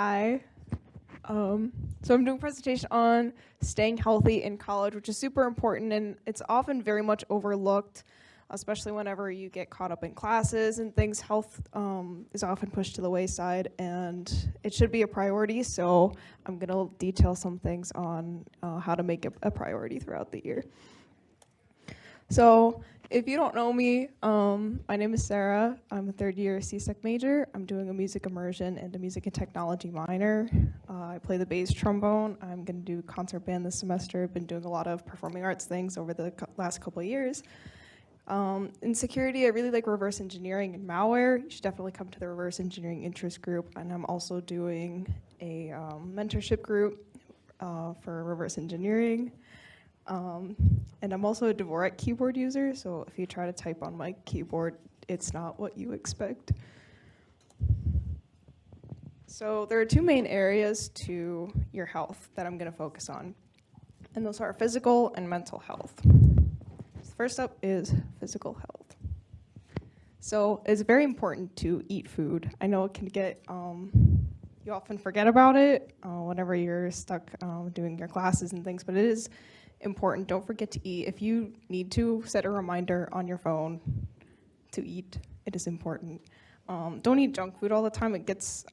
Hi. So I'm doing a presentation on staying healthy in college, which is super important, and it's often very much overlooked, especially whenever you get caught up in classes and things. Health is often pushed to the wayside, and it should be a priority. So I'm going to detail some things on how to make it a priority throughout the year. So if you don't know me, my name is Sarah. I'm a third-year CSEC major. I'm doing a music immersion and a music and technology minor. I play the bass trombone. I'm going to do concert band this semester. I've been doing a lot of performing arts things over the last couple of years. In security, I really like reverse engineering and malware. You should definitely come to the reverse engineering interest group. And I'm also doing a mentorship group for reverse engineering. And I'm also a Dvorak keyboard user, so if you try to type on my keyboard, it's not what you expect. So there are two main areas to your health that I'm going to focus on, and those are physical and mental health. So first up is physical health. So it's very important to eat food. I know it can get, you often forget about it whenever you're stuck doing your classes and things, but it is important. Don't forget to eat. If you need to, set a reminder on your phone to eat. It is important. Don't eat junk food all the time. It gets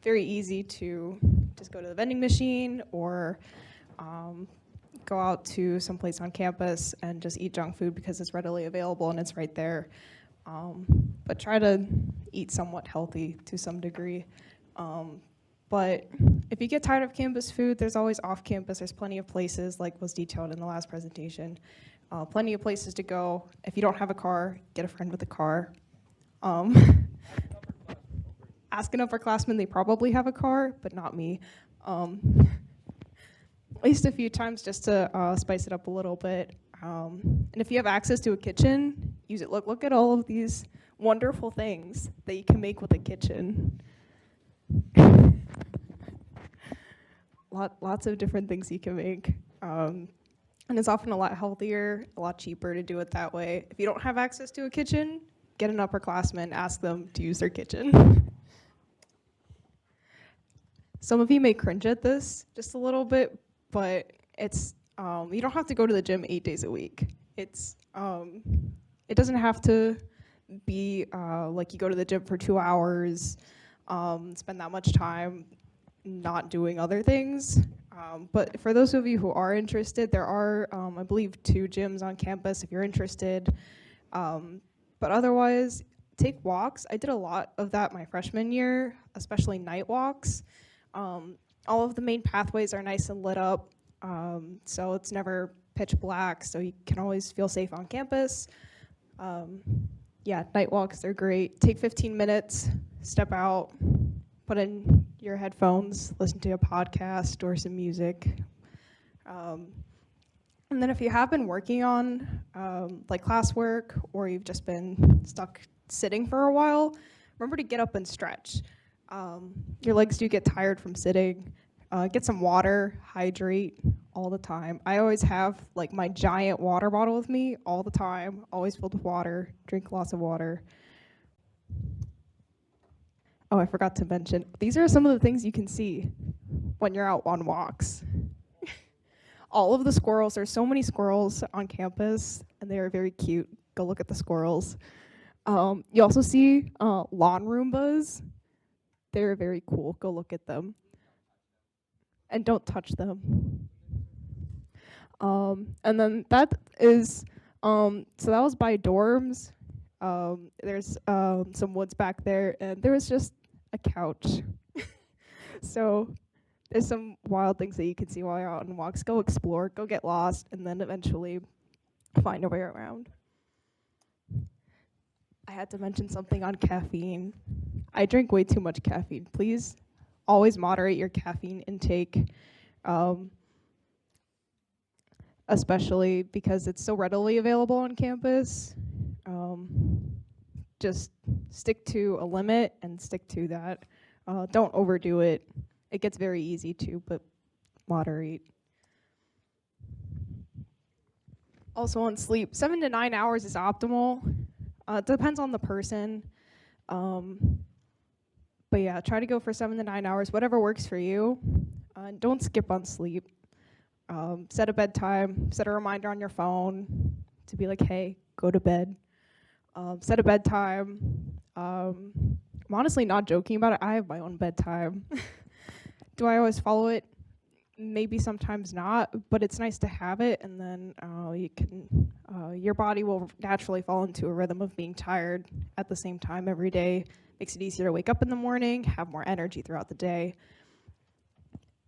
very easy to just go to the vending machine or go out to someplace on campus and just eat junk food because it's readily available and it's right there. But try to eat somewhat healthy to some degree. But if you get tired of campus food, there's always off campus. There's plenty of places, like was detailed in the last presentation. Plenty of places to go. If you don't have a car, get a friend with a car. Ask an upperclassman, they probably have a car, but not me. At least a few times just to spice it up a little bit. And if you have access to a kitchen, use it. Look at all of these wonderful things that you can make with a kitchen. Lots of different things you can make. And it's often a lot healthier, a lot cheaper to do it that way. If you don't have access to a kitchen, get an upperclassman, ask them to use their kitchen. Some of you may cringe at this just a little bit, but it's you don't have to go to the gym 8 days a week. It doesn't have to be like you go to the gym for 2 hours, spend that much time not doing other things. But for those of you who are interested, there are, I believe, 2 gyms on campus if you're interested. But otherwise, take walks. I did a lot of that my freshman year, especially night walks. All of the main pathways are nice and lit up, so it's never pitch black, so you can always feel safe on campus. Yeah, night walks are great. Take 15 minutes, step out, put in your headphones, listen to a podcast or some music. And then if you have been working on like classwork or you've just been stuck sitting for a while, remember to get up and stretch. Your legs do get tired from sitting. Get some water, hydrate all the time. I always have like my giant water bottle with me all the time, always filled with water, drink lots of water. Oh, I forgot to mention, these are some of the things you can see when you're out on walks. All of the squirrels, there's so many squirrels on campus, and they are very cute. Go look at the squirrels. You also see lawn Roombas. They're very cool. Go look at them. And don't touch them. And then that is, so that was by dorms. There's some woods back there, and there was just a couch. So there's some wild things that you can see while you're out on walks. Go explore, go get lost, and then eventually find a way around. I had to mention something on caffeine. I drink way too much caffeine. Please always moderate your caffeine intake, especially because it's so readily available on campus. Just stick to a limit and stick to that. Don't overdo it. It gets very easy to, but moderate. Also on sleep, 7 to 9 hours is optimal. It depends on the person. But yeah, try to go for 7 to 9 hours, whatever works for you. Don't skip on sleep. Set a bedtime, set a reminder on your phone to be like, hey, go to bed. Set a bedtime. I'm honestly not joking about it. I have my own bedtime. Do I always follow it? Maybe sometimes not, but it's nice to have it, and then your body will naturally fall into a rhythm of being tired at the same time every day. Makes it easier to wake up in the morning, have more energy throughout the day.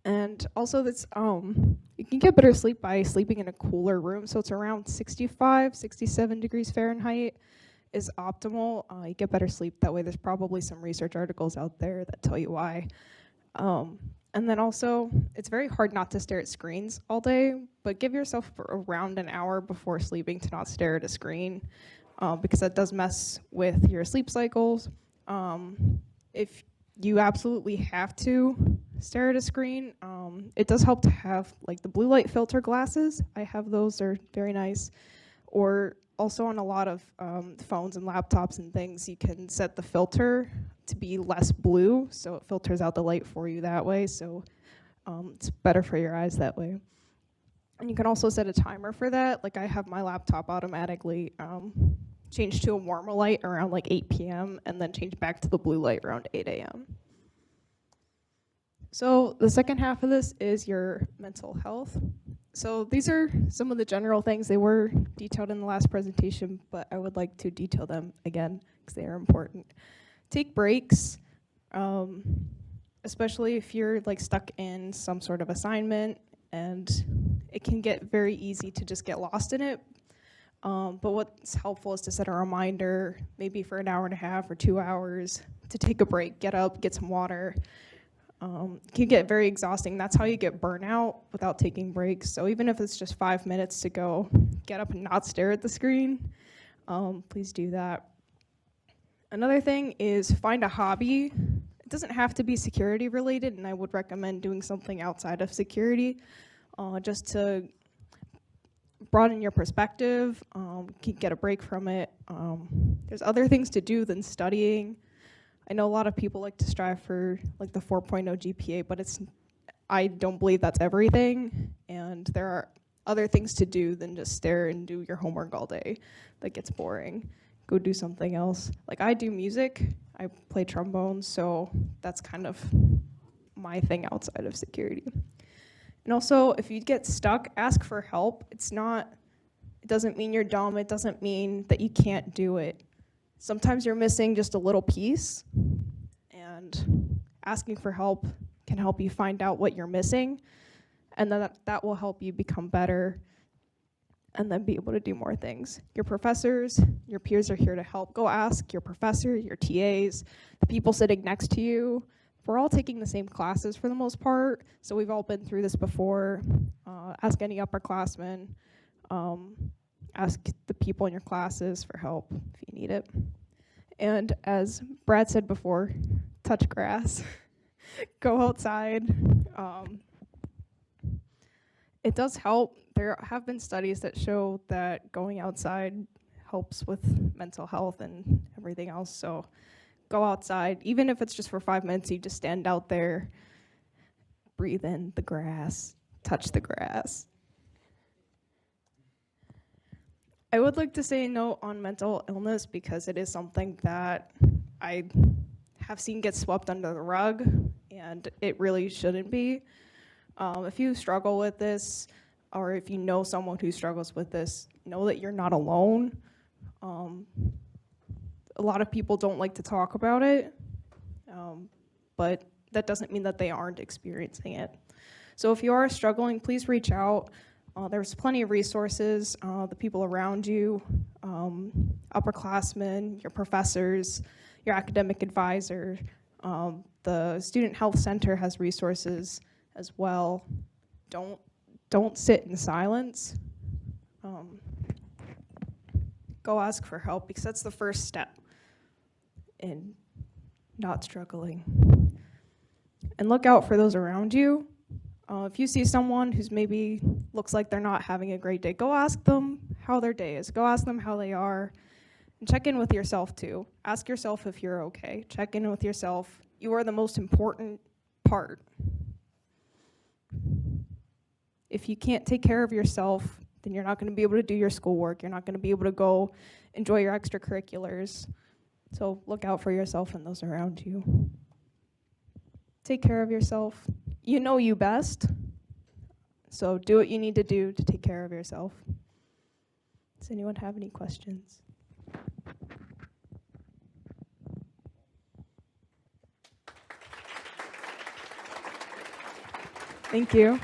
And also you can get better sleep by sleeping in a cooler room, so it's around 65, 67 degrees Fahrenheit is optimal. You get better sleep that way. There's probably some research articles out there that tell you why. And then also, it's very hard not to stare at screens all day, but give yourself around an hour before sleeping to not stare at a screen, because that does mess with your sleep cycles. If you absolutely have to stare at a screen, it does help to have like the blue light filter glasses. I have those, they're very nice. Or also on a lot of phones and laptops and things, you can set the filter to be less blue, so it filters out the light for you that way, so it's better for your eyes that way. And you can also set a timer for that. Like I have my laptop automatically change to a warmer light around like 8 p.m. and then change back to the blue light around 8 a.m. So the second half of this is your mental health. So these are some of the general things. They were detailed in the last presentation, but I would like to detail them again because they are important. Take breaks, especially if you're like stuck in some sort of assignment, and it can get very easy to just get lost in it. But what's helpful is to set a reminder, maybe for an hour and a half or 2 hours, to take a break, get up, get some water. It can get very exhausting. That's how you get burnout without taking breaks. So even if it's just 5 minutes to go, get up and not stare at the screen, please do that. Another thing is find a hobby. It doesn't have to be security related, and I would recommend doing something outside of security just to broaden your perspective, get a break from it. There's other things to do than studying. I know a lot of people like to strive for like the 4.0 GPA, but I don't believe that's everything, and there are other things to do than just stare and do your homework all day. That gets boring. Go do something else. Like I do music, I play trombone, so that's kind of my thing outside of security. And also, if you get stuck, ask for help. It doesn't mean you're dumb, it doesn't mean that you can't do it. Sometimes you're missing just a little piece, and asking for help can help you find out what you're missing, and then that will help you become better and then be able to do more things. Your professors, your peers are here to help. Go ask your professor, your TAs, the people sitting next to you. We're all taking the same classes for the most part, so we've all been through this before. Ask any upperclassmen. Ask the people in your classes for help if you need it. And as Brad said before, touch grass. Go outside. It does help. There have been studies that show that going outside helps with mental health and everything else. So go outside, even if it's just for 5 minutes, you just stand out there, breathe in the grass, touch the grass. I would like to say a note on mental illness because it is something that I have seen get swept under the rug, and it really shouldn't be. If you struggle with this, or if you know someone who struggles with this, know that you're not alone. A lot of people don't like to talk about it, but that doesn't mean that they aren't experiencing it. So if you are struggling, please reach out. There's plenty of resources, the people around you, upperclassmen, your professors, your academic advisor. The Student Health Center has resources as well. Don't sit in silence. Go ask for help because that's the first step in not struggling. And look out for those around you. If you see someone who's maybe looks like they're not having a great day, go ask them how their day is. Go ask them how they are. And check in with yourself too. Ask yourself if you're okay. Check in with yourself. You are the most important part. If you can't take care of yourself, then you're not going to be able to do your schoolwork. You're not going to be able to go enjoy your extracurriculars. So look out for yourself and those around you. Take care of yourself. You know you best. So do what you need to do to take care of yourself. Does anyone have any questions? Thank you.